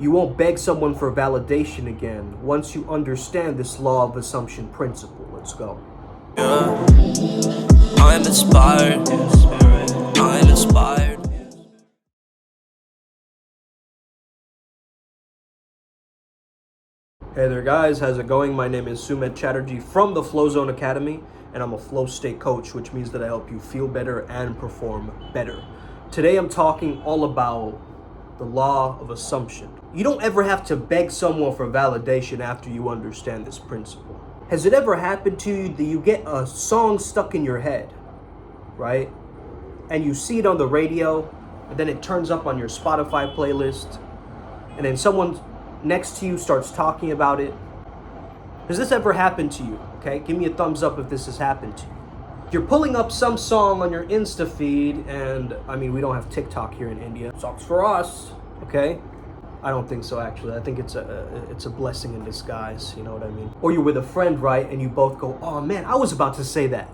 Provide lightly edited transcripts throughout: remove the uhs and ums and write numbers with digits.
You won't beg someone for validation again once you understand this law of assumption principle. Let's go. Yeah. I'm inspired. I'm inspired. Hey there guys, how's it going? My name is Sumit Chatterjee from the Flow Zone Academy, and I'm a flow state coach, which means that I help you feel better and perform better. Today I'm talking all about the law of assumption. You don't ever have to beg someone for validation after you understand this principle. Has it ever happened to you that you get a song stuck in your head, right? And you see it on the radio, and then it turns up on your Spotify playlist, and then someone next to you starts talking about it? Has this ever happened to you? Okay, give me a thumbs up if this has happened to you. You're pulling up some song on your Insta feed, and I mean, we don't have TikTok here in India. Sucks for us, okay? I don't think so, actually. I think it's a blessing in disguise, you know what I mean? Or you're with a friend, right, and you both go, oh man, I was about to say that,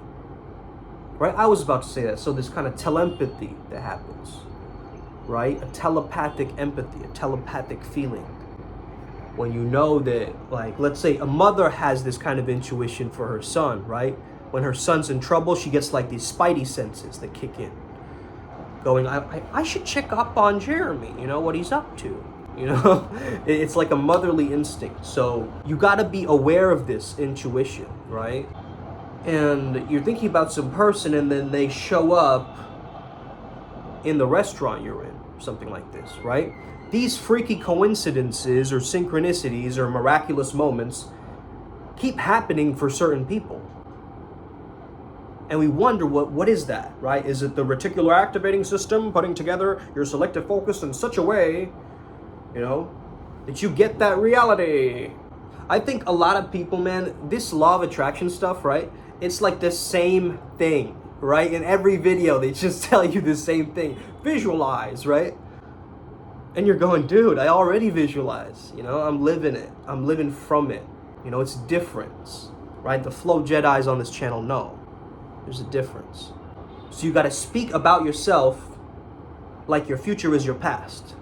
right? I was about to say that. So this kind of telepathy that happens, right? A telepathic empathy, a telepathic feeling. When you know that, like, let's say a mother has this kind of intuition for her son, right? When her son's in trouble, she gets like these spidey senses that kick in. Going, I should check up on Jeremy, you know, what he's up to. You know, it's like a motherly instinct. So you gotta be aware of this intuition, right? And you're thinking about some person and then they show up in the restaurant you're in, something like this, right? These freaky coincidences or synchronicities or miraculous moments keep happening for certain people. And we wonder, what is that, right? Is it the reticular activating system putting together your selective focus in such a way, you know, that you get that reality? I think a lot of people, man, this law of attraction stuff, right? It's like the same thing, right? In every video, they just tell you the same thing. Visualize, right? And you're going, dude, I already visualize, you know, I'm living it. I'm living from it. You know, it's different, right? The Flow Jedis on this channel know there's a difference. So you got to speak about yourself like your future is your past.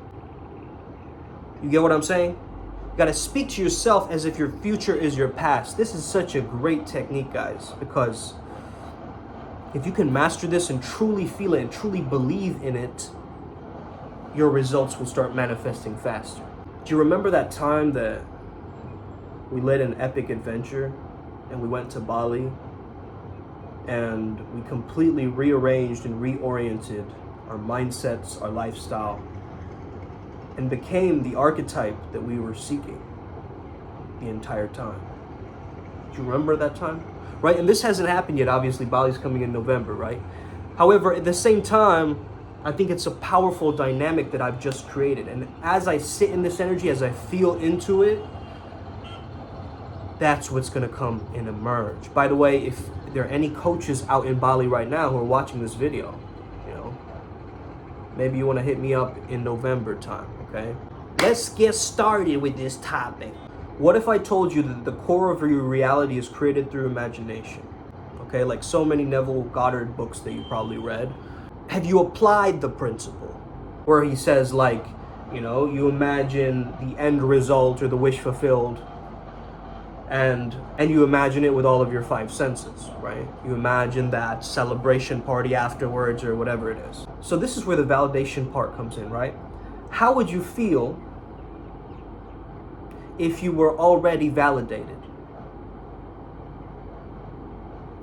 You get what I'm saying? You got to speak to yourself as if your future is your past. This is such a great technique, guys, because if you can master this and truly feel it and truly believe in it, your results will start manifesting faster. Do you remember that time that we led an epic adventure and we went to Bali and we completely rearranged and reoriented our mindsets, our lifestyle, and became the archetype that we were seeking the entire time? Do you remember that time? Right? And this hasn't happened yet. Obviously, Bali's coming in November, right? However, at the same time, I think it's a powerful dynamic that I've just created. And as I sit in this energy, as I feel into it, that's what's gonna come and emerge. By the way, if there are any coaches out in Bali right now who are watching this video, you know, maybe you wanna hit me up in November time, okay? Let's get started with this topic. What if I told you that the core of your reality is created through imagination? Okay, like so many Neville Goddard books that you probably read. Have you applied the principle where he says, like, you know, you imagine the end result or the wish fulfilled, and you imagine it with all of your five senses, right? You imagine that celebration party afterwards or whatever it is. So this is where the validation part comes in, right? How would you feel if you were already validated?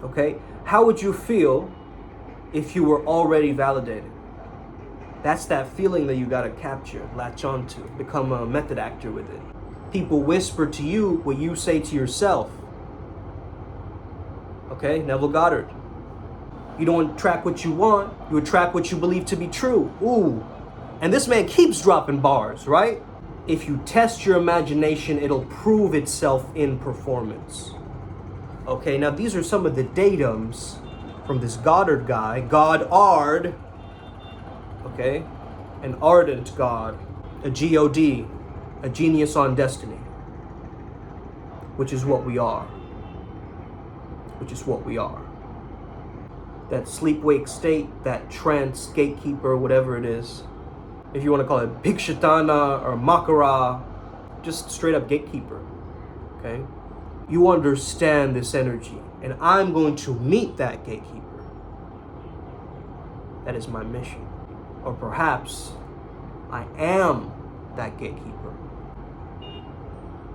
Okay? How would you feel if you were already validated? That's that feeling that you gotta capture, latch onto, become a method actor with it. People whisper to you what you say to yourself. Okay, Neville Goddard. You don't attract what you want, you attract what you believe to be true. Ooh. And this man keeps dropping bars, right? If you test your imagination, it'll prove itself in performance. Okay, now these are some of the datums from this Goddard guy, Goddard, okay? An ardent God, a God, a genius on destiny, which is what we are. Which is what we are. That sleep-wake state, that trance, gatekeeper, whatever it is, if you want to call it Bhikshatana or Makara, just straight up gatekeeper, okay? You understand this energy, and I'm going to meet that gatekeeper. That is my mission. Or perhaps I am that gatekeeper.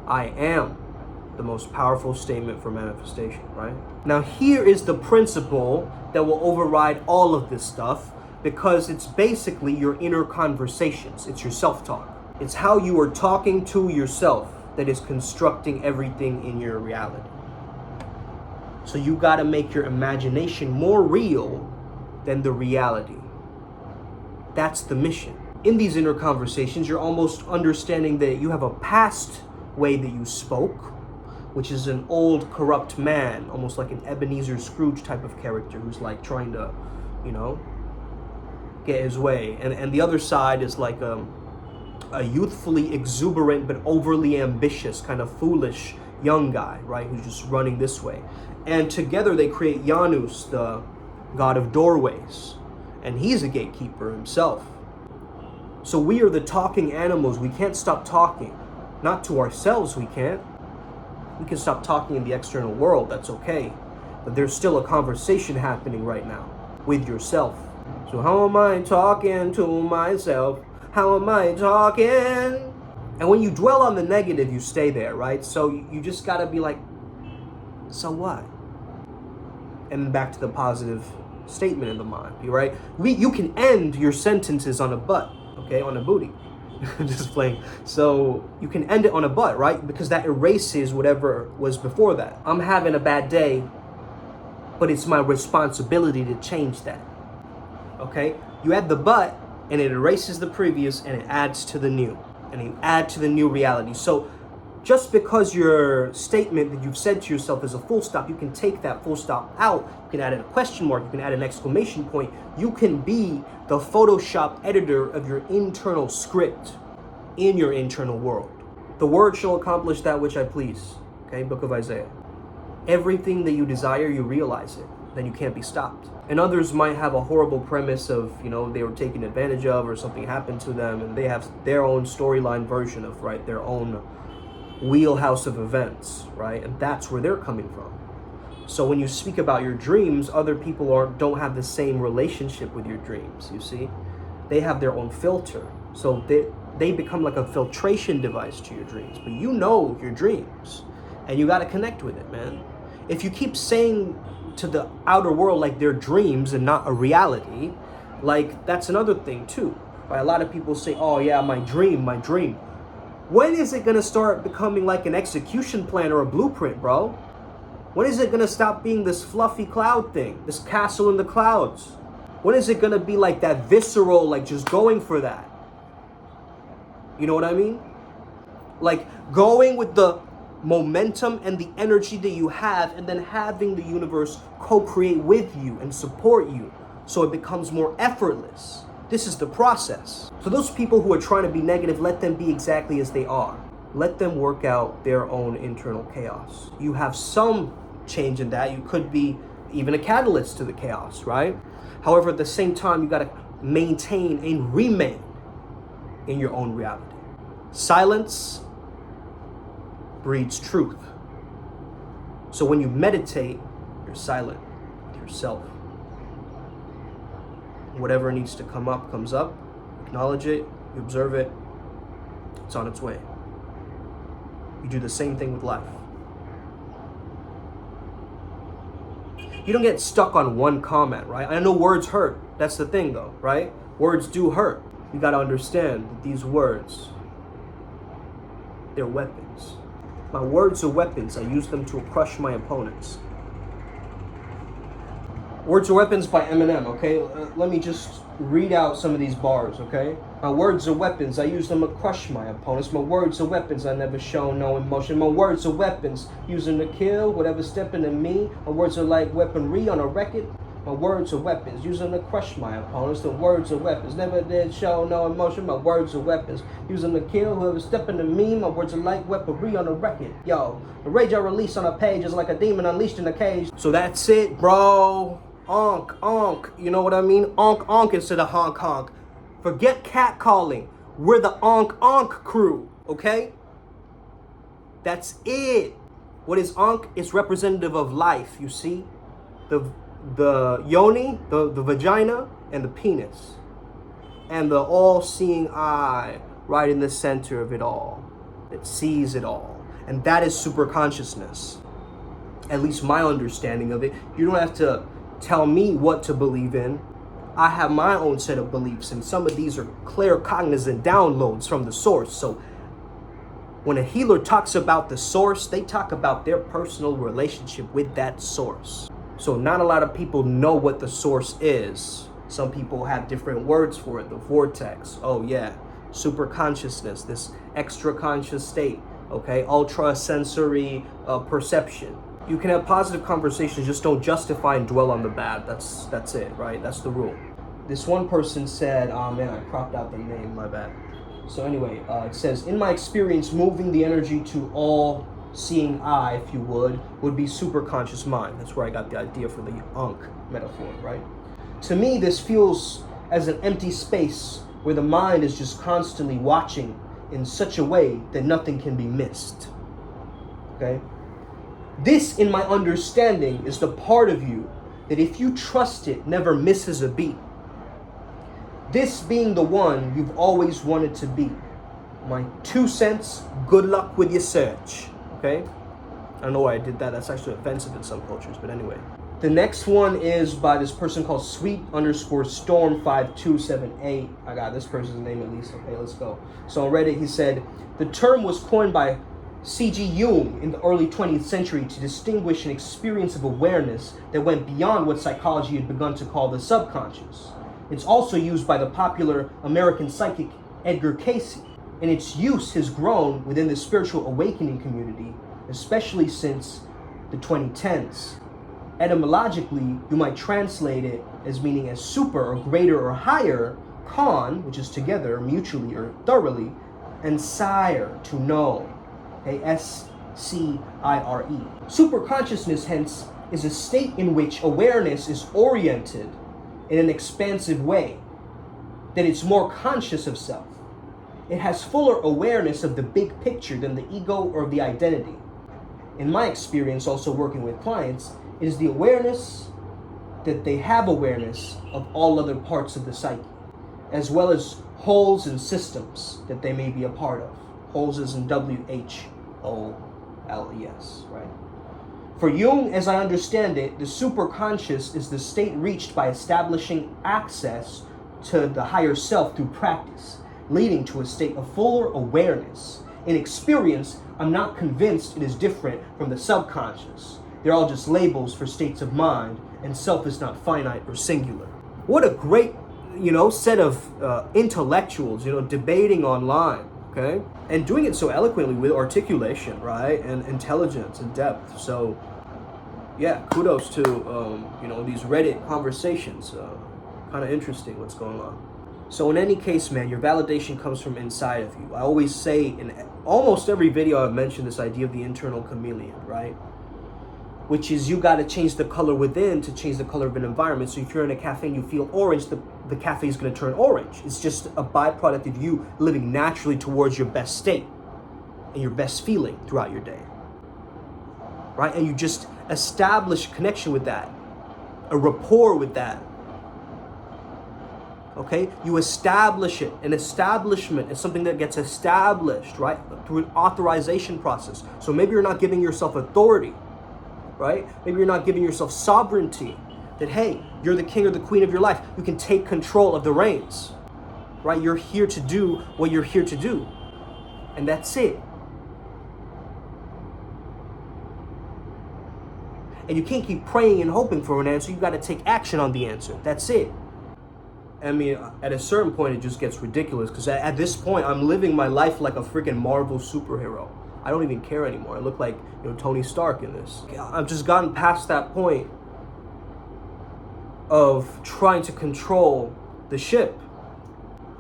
I am the most powerful statement for manifestation, right? Now here is the principle that will override all of this stuff, because it's basically your inner conversations. It's your self-talk. It's how you are talking to yourself that is constructing everything in your reality. So you gotta make your imagination more real than the reality. That's the mission. In these inner conversations, you're almost understanding that you have a past way that you spoke, which is an old corrupt man, almost like an Ebenezer Scrooge type of character who's like trying to, get his way. And the other side is like a youthfully exuberant but overly ambitious, kind of foolish young guy, right? Who's just running this way. And together they create Janus, the god of doorways. And he's a gatekeeper himself. So we are the talking animals. We can't stop talking. Not to ourselves, we can't. We can stop talking in the external world, that's okay. But there's still a conversation happening right now with yourself. So how am I talking to myself? How am I talking? And when you dwell on the negative, you stay there, right? So you just gotta be like, so what? And then back to the positive statement in the mind, right? You can end your sentences on a butt, okay? On a booty. Just playing. So you can end it on a butt, right? Because that erases whatever was before that. I'm having a bad day, but it's my responsibility to change that. Okay? You add the but, and it erases the previous, and it adds to the new. And you add to the new reality. So just because your statement that you've said to yourself is a full stop, you can take that full stop out. You can add in a question mark. You can add an exclamation point. You can be the Photoshop editor of your internal script in your internal world. The word shall accomplish that which I please. Okay, Book of Isaiah. Everything that you desire, you realize it. Then you can't be stopped. And others might have a horrible premise of, they were taken advantage of or something happened to them, and they have their own storyline version of, right, their own wheelhouse of events, right? And that's where they're coming from. So when you speak about your dreams, other people don't have the same relationship with your dreams, you see? They have their own filter. So they become like a filtration device to your dreams. But you know your dreams, and you got to connect with it, man. If you keep saying to the outer world like they're dreams and not a reality, like that's another thing too. Right? A lot of people say, oh yeah, my dream. When is it gonna start becoming like an execution plan or a blueprint, bro? When is it gonna stop being this fluffy cloud thing, this castle in the clouds? When is it gonna be like that visceral, like just going for that? You know what I mean? Like going with the momentum and the energy that you have, and then having the universe co-create with you and support you so it becomes more effortless. This is the process. So those people who are trying to be negative, let them be exactly as they are. Let them work out their own internal chaos. You have some change in that. You could be even a catalyst to the chaos, right? However, at the same time, you got to maintain and remain in your own reality. Silence breeds truth. So when you meditate, you're silent with yourself. Whatever needs to come up, comes up. Acknowledge it, you observe it, it's on its way. You do the same thing with life. You don't get stuck on one comment, right? I know words hurt. That's the thing though, right? Words do hurt. You gotta understand that these words, they're weapons. My words are weapons. I use them to crush my opponents. Words are Weapons by Eminem, okay? Let me just read out some of these bars, okay? My words are weapons. I use them to crush my opponents. My words are weapons. I never show no emotion. My words are weapons. Use them to kill whatever stepping in me. My words are like weaponry on a record. My words are weapons. Use them to crush my opponents. The words are weapons. Never did show no emotion. My words are weapons. Use them to kill whoever stepping to me. My words are like weaponry on a record. Yo, the rage I release on a page is like a demon unleashed in a cage. So that's it, bro. Onk, onk. You know what I mean? Onk, onk instead of honk, honk. Forget catcalling. We're the Ankh crew, okay? That's it. What is Ankh? It's representative of life, you see? The yoni, the vagina, and the penis. And the all-seeing eye right in the center of it all. It sees it all. And that is super consciousness. At least my understanding of it. You don't have to tell me what to believe in. I have my own set of beliefs, and some of these are clear cognizant downloads from the source. So when a healer talks about the source, they talk about their personal relationship with that source. So not a lot of people know what the source is. Some people have different words for it. The vortex. Oh yeah. Super consciousness. This extra conscious state. Okay. Ultra sensory perception. You can have positive conversations, just don't justify and dwell on the bad. That's it, right? That's the rule. This one person said, oh man, I cropped out the name, my bad. So anyway, it says, in my experience, moving the energy to all seeing eye, if you would be super conscious mind. That's where I got the idea for the Ankh metaphor, right? To me, this feels as an empty space where the mind is just constantly watching in such a way that nothing can be missed. Okay? This, in my understanding, is the part of you that if you trust it, never misses a beat. This being the one you've always wanted to be. My 2 cents, good luck with your search. Okay? I don't know why I did that. That's actually offensive in some cultures, but anyway. The next one is by this person called sweet_storm5278. I got this person's name at least. Okay, let's go. So on Reddit, he said, the term was coined by C.G. Jung in the early 20th century to distinguish an experience of awareness that went beyond what psychology had begun to call the subconscious. It's also used by the popular American psychic Edgar Cayce, and its use has grown within the spiritual awakening community, especially since the 2010s. Etymologically, you might translate it as meaning as super or greater or higher, con, which is together, mutually or thoroughly, and sire, to know. Okay, S-C-I-R-E. Superconsciousness, hence, is a state in which awareness is oriented in an expansive way, that it's more conscious of self. It has fuller awareness of the big picture than the ego or the identity. In my experience, also working with clients, it is the awareness that they have awareness of all other parts of the psyche, as well as wholes and systems that they may be a part of. Wholes is in W-H-O-L-E-S, right? For Jung, as I understand it, the superconscious is the state reached by establishing access to the higher self through practice, leading to a state of fuller awareness. In experience, I'm not convinced it is different from the subconscious. They're all just labels for states of mind, and self is not finite or singular. What a great, set of intellectuals, debating online. Okay, and doing it so eloquently with articulation, right, and intelligence and depth. So, yeah, kudos to these Reddit conversations. Kind of interesting what's going on. So in any case, man, your validation comes from inside of you. I always say in almost every video I've mentioned this idea of the internal chameleon, right? Which is you got to change the color within to change the color of an environment. So if you're in a cafe and you feel orange, the cafe is going to turn orange. It's just a byproduct of you living naturally towards your best state and your best feeling throughout your day, right? And you just establish connection with that, a rapport with that. Okay, you establish it. An establishment is something that gets established, right, through an authorization process. So maybe you're not giving yourself authority, right? Maybe you're not giving yourself sovereignty. That, hey, you're the king or the queen of your life. You can take control of the reins, right? You're here to do what you're here to do. And that's it. And you can't keep praying and hoping for an answer. You got to take action on the answer. That's it. I mean, at a certain point, it just gets ridiculous because at this point, I'm living my life like a freaking Marvel superhero. I don't even care anymore. I look like Tony Stark in this. I've just gotten past that point of trying to control the ship.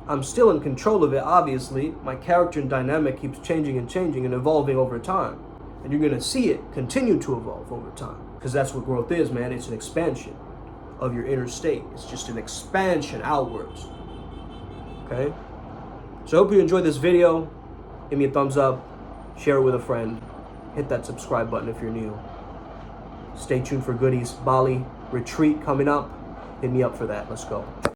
I'm still in control of it, obviously. My character and dynamic keeps changing and evolving over time. And you're going to see it continue to evolve over time. Because that's what growth is, man. It's an expansion of your inner state. It's just an expansion outwards. Okay? So I hope you enjoyed this video. Give me a thumbs up, share it with a friend, hit that subscribe button if you're new. Stay tuned for goodies. Bali retreat coming up. Hit me up for that. Let's go.